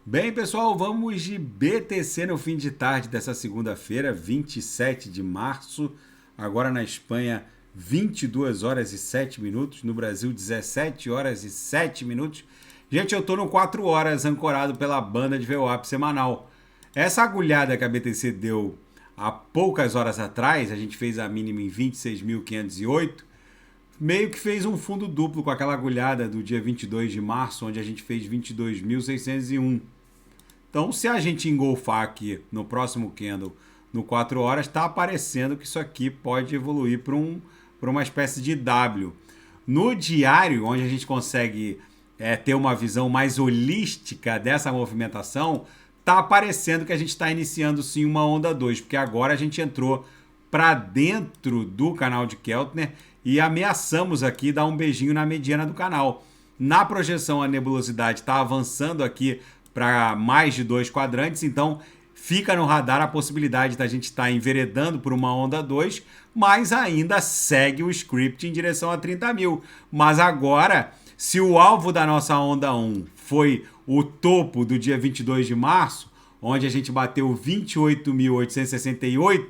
Bem, pessoal, vamos de BTC no fim de tarde dessa segunda-feira, 27 de março. Agora na Espanha, 22 horas e 7 minutos. No Brasil, 17 horas e 7 minutos. Gente, eu tô no 4 horas ancorado pela banda de VWAP semanal. Essa agulhada que a BTC deu há poucas horas atrás, a gente fez a mínima em 26.508, meio que fez um fundo duplo com aquela agulhada do dia 22 de março, onde a gente fez 22.601. Então, se a gente engolfar aqui no próximo candle no 4 horas, está aparecendo que isso aqui pode evoluir para uma espécie de W. No diário, onde a gente consegue ter uma visão mais holística dessa movimentação, está aparecendo que a gente está iniciando sim uma onda 2, porque agora a gente entrou para dentro do canal de Keltner e ameaçamos aqui dar um beijinho na mediana do canal. Na projeção, a nebulosidade está avançando aqui para mais de 2 quadrantes, então fica no radar a possibilidade da gente estar enveredando por uma onda 2, mas ainda segue o script em direção a 30 mil. Mas agora, se o alvo da nossa onda 1 foi o topo do dia 22 de março, onde a gente bateu 28.868,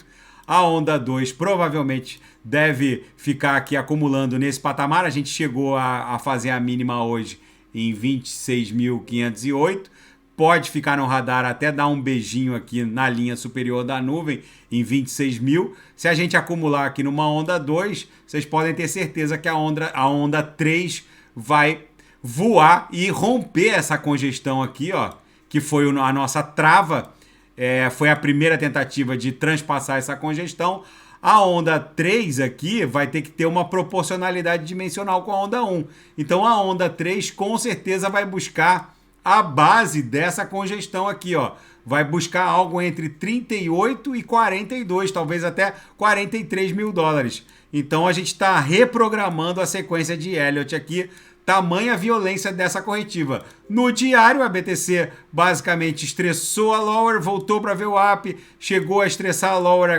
a onda 2 provavelmente deve ficar aqui acumulando nesse patamar. A gente chegou a fazer a mínima hoje em 26.508. Pode ficar no radar até dar um beijinho aqui na linha superior da nuvem em 26 mil. Se a gente acumular aqui numa onda 2, vocês podem ter certeza que a onda 3 vai voar e romper essa congestão aqui, ó, que foi a nossa trava. Foi a primeira tentativa de transpassar essa congestão. A onda 3 aqui vai ter que ter uma proporcionalidade dimensional com a onda 1. Então a onda 3 com certeza vai buscar a base dessa congestão aqui, ó. Vai buscar algo entre 38 e 42, talvez até 43 mil dólares. Então a gente está reprogramando a sequência de Elliott aqui, tamanha violência dessa corretiva. No diário, a BTC basicamente estressou a lower, voltou para VWAP, chegou a estressar a lower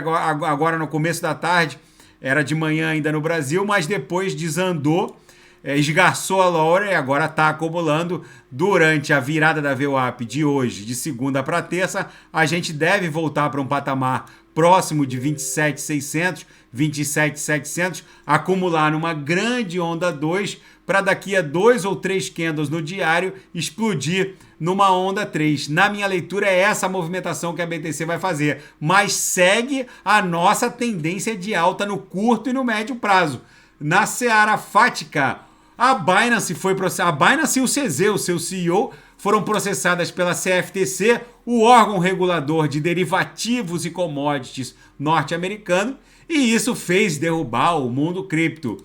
agora no começo da tarde, era de manhã ainda no Brasil, mas depois desandou, esgarçou a lower e agora está acumulando. Durante a virada da VWAP de hoje, de segunda para terça, a gente deve voltar para um patamar próximo de 27.600, 27.700, acumular numa grande onda 2, para daqui a 2 ou 3 candles no diário explodir numa onda 3. Na minha leitura, é essa a movimentação que a BTC vai fazer, mas segue a nossa tendência de alta no curto e no médio prazo. Na seara fática, a Binance e o CZ, o seu CEO, foram processadas pela CFTC, o órgão regulador de derivativos e commodities norte-americano, e isso fez derrubar o mundo cripto.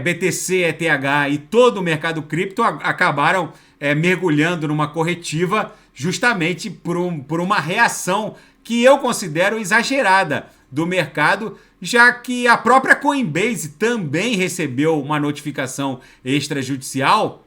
BTC, ETH e todo o mercado cripto acabaram mergulhando numa corretiva justamente por uma reação que eu considero exagerada do mercado, já que a própria Coinbase também recebeu uma notificação extrajudicial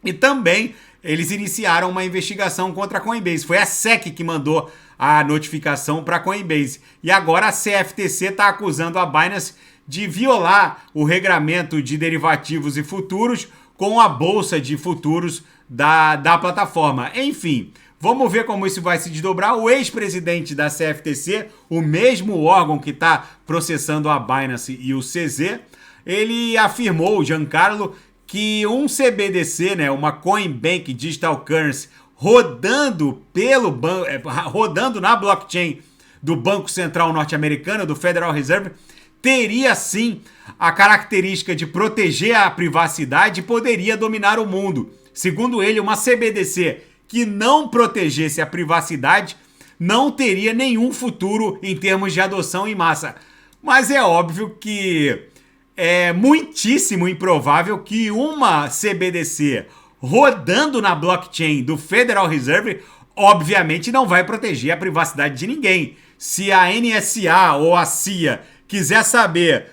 e também eles iniciaram uma investigação contra a Coinbase. Foi a SEC que mandou a notificação para a Coinbase. E agora a CFTC está acusando a Binance de violar o regramento de derivativos e futuros com a bolsa de futuros da plataforma. Enfim, vamos ver como isso vai se desdobrar. O ex-presidente da CFTC, o mesmo órgão que está processando a Binance e o CZ, ele afirmou, Giancarlo, que um CBDC, né, uma Coinbank Digital Currency, rodando na blockchain do Banco Central norte-americano, do Federal Reserve, teria sim a característica de proteger a privacidade e poderia dominar o mundo. Segundo ele, uma CBDC que não protegesse a privacidade não teria nenhum futuro em termos de adoção em massa. Mas é óbvio que é muitíssimo improvável que uma CBDC rodando na blockchain do Federal Reserve obviamente não vai proteger a privacidade de ninguém. Se a NSA ou a CIA quiser saber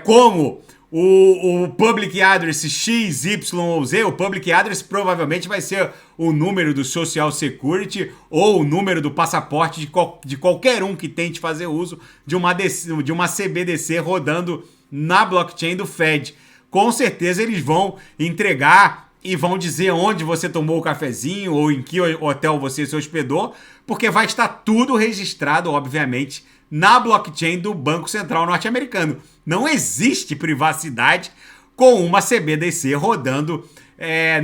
como o public address X, Y ou Z, o public address provavelmente vai ser o número do Social Security ou o número do passaporte de qualquer um que tente fazer uso de uma CBDC rodando na blockchain do Fed. Com certeza eles vão entregar e vão dizer onde você tomou o cafezinho ou em que hotel você se hospedou, porque vai estar tudo registrado, obviamente, na blockchain do Banco Central norte-americano. Não existe privacidade com uma CBDC rodando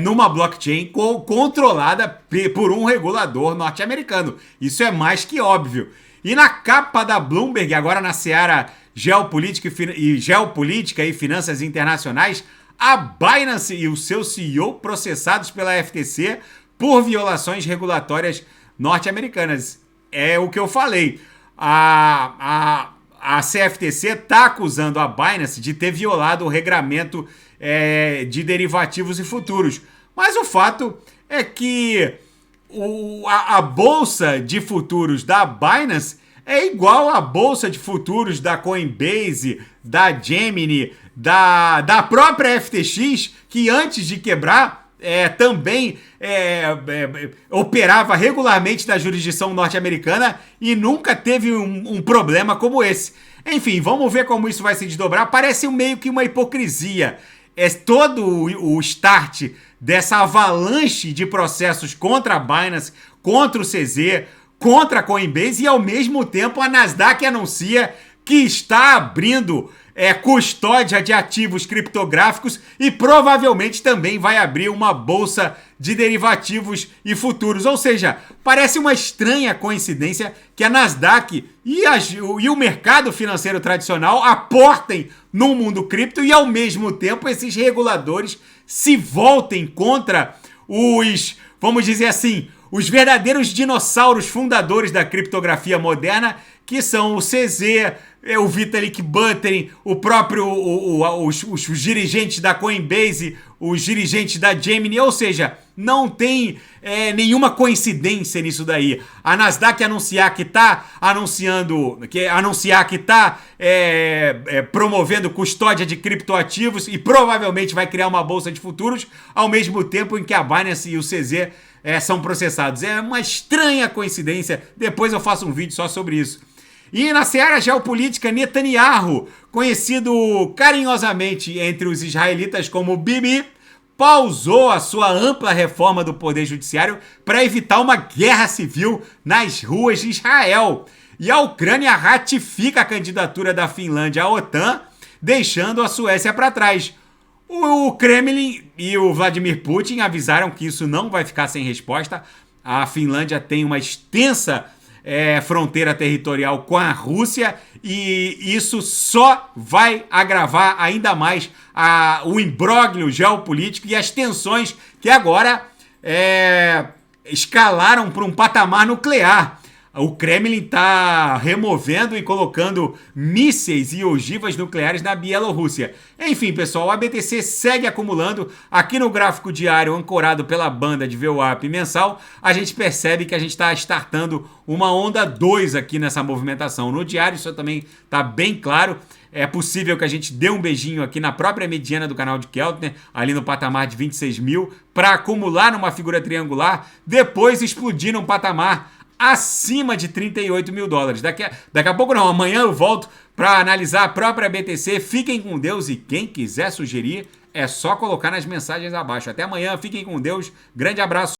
numa blockchain controlada por um regulador norte-americano. Isso é mais que óbvio. E na capa da Bloomberg, agora na seara geopolítica e finanças internacionais, a Binance e o seu CEO processados pela FTC por violações regulatórias norte-americanas. É o que eu falei. A CFTC está acusando a Binance de ter violado o regramento de derivativos e futuros. Mas o fato é que a bolsa de futuros da Binance é igual à bolsa de futuros da Coinbase, da Gemini, da própria FTX, que antes de quebrar também operava regularmente na jurisdição norte-americana e nunca teve um problema como esse. Enfim, vamos ver como isso vai se desdobrar. Parece meio que uma hipocrisia. É todo o start dessa avalanche de processos contra a Binance, contra o CZ, contra a Coinbase, e ao mesmo tempo a Nasdaq anuncia que está abrindo custódia de ativos criptográficos e provavelmente também vai abrir uma bolsa de derivativos e futuros. Ou seja, parece uma estranha coincidência que a Nasdaq e o mercado financeiro tradicional aportem no mundo cripto e ao mesmo tempo esses reguladores se voltem contra vamos dizer assim, os verdadeiros dinossauros fundadores da criptografia moderna, que são o CZ, o Vitalik Buterin, o próprio os dirigentes da Coinbase, os dirigentes da Gemini. Ou seja, não tem nenhuma coincidência nisso daí. A Nasdaq anunciar que está promovendo custódia de criptoativos e provavelmente vai criar uma bolsa de futuros, ao mesmo tempo em que a Binance e o CZ são processados. É uma estranha coincidência. Depois eu faço um vídeo só sobre isso. E na seara geopolítica, Netanyahu, conhecido carinhosamente entre os israelitas como Bibi, pausou a sua ampla reforma do poder judiciário para evitar uma guerra civil nas ruas de Israel. E a Ucrânia ratifica a candidatura da Finlândia à OTAN, deixando a Suécia para trás. O Kremlin e o Vladimir Putin avisaram que isso não vai ficar sem resposta. A Finlândia tem uma extensa fronteira territorial com a Rússia e isso só vai agravar ainda mais o imbróglio geopolítico e as tensões que agora escalaram para um patamar nuclear. O Kremlin está removendo e colocando mísseis e ogivas nucleares na Bielorrússia. Enfim, pessoal, a BTC segue acumulando. Aqui no gráfico diário, ancorado pela banda de VWAP mensal, a gente percebe que a gente está startando uma onda 2 aqui nessa movimentação. No diário isso também está bem claro. É possível que a gente dê um beijinho aqui na própria mediana do canal de Keltner, ali no patamar de 26 mil, para acumular numa figura triangular, depois explodir num patamar acima de 38 mil dólares. Daqui a pouco não, amanhã eu volto para analisar a própria BTC. Fiquem com Deus e quem quiser sugerir é só colocar nas mensagens abaixo. Até amanhã, fiquem com Deus, grande abraço.